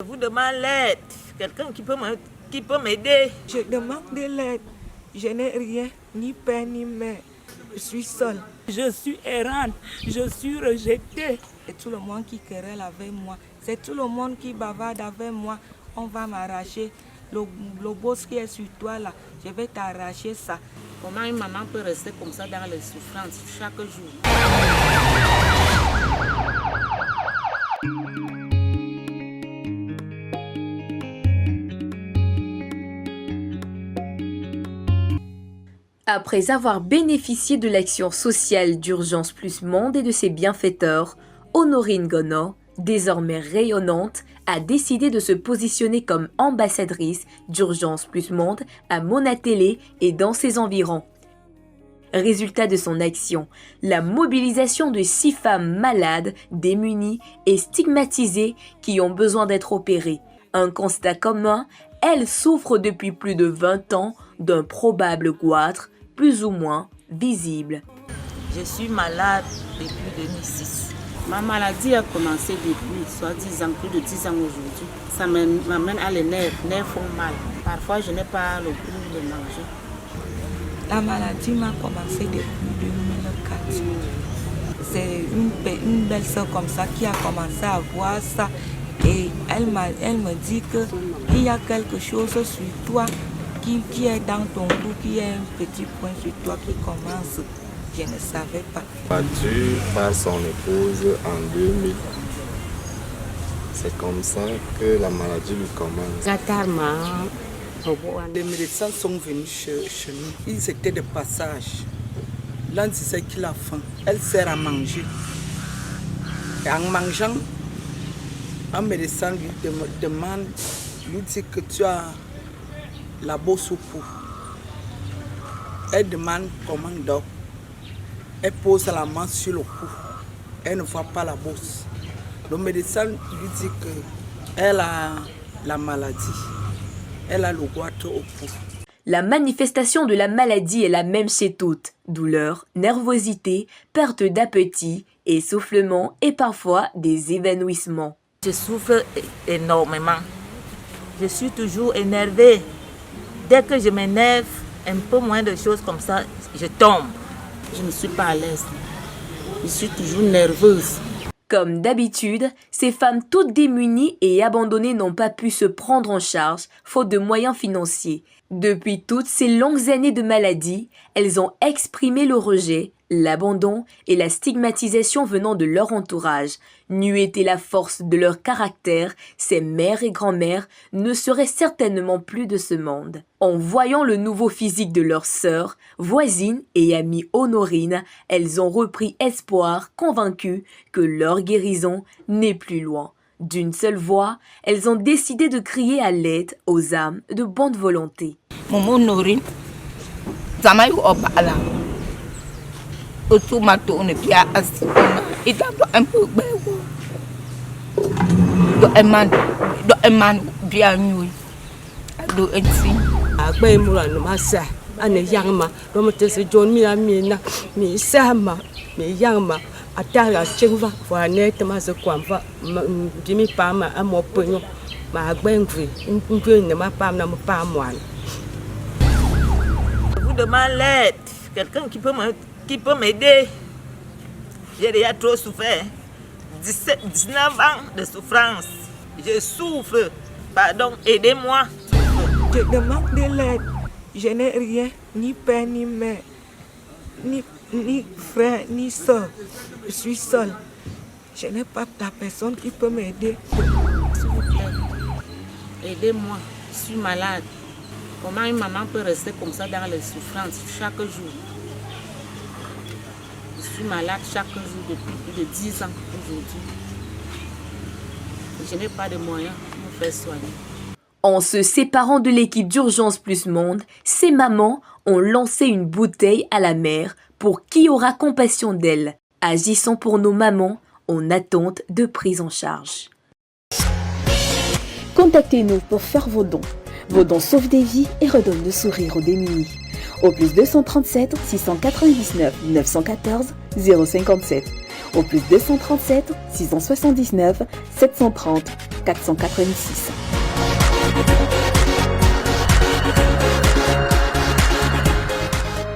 Je vous demande l'aide. Quelqu'un qui peut m'aider. Je demande de l'aide. Je n'ai rien, ni père ni mère. Je suis seule. Je suis errante, je suis rejetée. C'est tout le monde qui querelle avec moi. C'est tout le monde qui bavarde avec moi. On va m'arracher. Le boss qui est sur toi là, je vais t'arracher ça. Comment une maman peut rester comme ça dans les souffrances chaque jour? Après avoir bénéficié de l'action sociale d'Urgence Plus Monde et de ses bienfaiteurs, Honorine Gonor, désormais rayonnante, a décidé de se positionner comme ambassadrice d'Urgence Plus Monde à Monatélé et dans ses environs. Résultat de son action, la mobilisation de 6 femmes malades, démunies et stigmatisées qui ont besoin d'être opérées. Un constat commun, elles souffrent depuis plus de 20 ans d'un probable goitre, plus ou moins visible. Je suis malade depuis 2006. Ma maladie a commencé depuis, soi-disant, plus de 10 ans aujourd'hui. Ça m'amène à les nerfs. Les nerfs font mal. Parfois, je n'ai pas le goût de manger. La maladie m'a commencé depuis 2004. C'est une belle soeur comme ça qui a commencé à voir ça. Et elle me dit qu'il y a quelque chose sur toi qui est dans ton cou, qui est un petit point sur toi qui commence. Je ne savais pas. Battu par son épouse en 2000. C'est comme ça que la maladie lui commence. Les médecins sont venus chez nous. Ils étaient de passage. L'un disait qu'il a faim. Elle sert à manger. Et en mangeant, un médecin lui demande, lui dit que tu as la bosse au cou. Elle demande comment donc. Elle pose la main sur le cou. Elle ne voit pas la bosse. Le médecin lui dit qu'elle a la maladie. Elle a le goitre au cou. La manifestation de la maladie est la même chez toutes. Douleur, nervosité, perte d'appétit, essoufflement et parfois des évanouissements. Je souffre énormément. Je suis toujours énervée. Dès que je m'énerve, un peu moins de choses comme ça, je tombe. Je ne suis pas à l'aise. Je suis toujours nerveuse. Comme d'habitude, ces femmes toutes démunies et abandonnées n'ont pas pu se prendre en charge, faute de moyens financiers. Depuis toutes ces longues années de maladie, elles ont exprimé le rejet, l'abandon et la stigmatisation venant de leur entourage. N'eût été la force de leur caractère, ces mères et grand-mères ne seraient certainement plus de ce monde. En voyant le nouveau physique de leur sœur, voisine et amie Honorine, elles ont repris espoir, convaincues que leur guérison n'est plus loin. D'une seule voix, elles ont décidé de crier à l'aide aux âmes de bonne volonté. Maman Honorine, ça m'a eu au bala. Autour ma tourne puis à assis. Il a un peu beau. Do eman bien nuit. Do ensi. Agbe mura no masa. Ane yangma. Do mo tese John mi amina. Mi sama. Mi yangma. Atara chengva. Fo anet ma se kwamva. Dimi pa ma amo penyo. Ma agbe ngri. Ngri ne ma pa na mo pa moine. Je vous demande l'aide. Quelqu'un qui peut m'aider. J'ai déjà trop souffert. 19 ans de souffrance. Je souffre. Pardon, aidez-moi. Je demande de l'aide. Je n'ai rien, ni père ni mère, ni frère, ni soeur. Je suis seule. Je n'ai pas la personne qui peut m'aider. S'il vous plaît, aidez-moi. Je suis malade. Comment une maman peut rester comme ça dans les souffrances chaque jour? Je suis malade chaque jour depuis plus de 10 ans aujourd'hui. Je n'ai pas de moyens pour me faire soigner. En se séparant de l'équipe d'Urgence Plus Monde, ces mamans ont lancé une bouteille à la mer pour qui aura compassion d'elles. Agissons pour nos mamans en attente de prise en charge. Contactez-nous pour faire vos dons. Vos dons sauvent des vies et redonnent le sourire aux démunis. Au +237 699 914 057 au +237 679 730 486.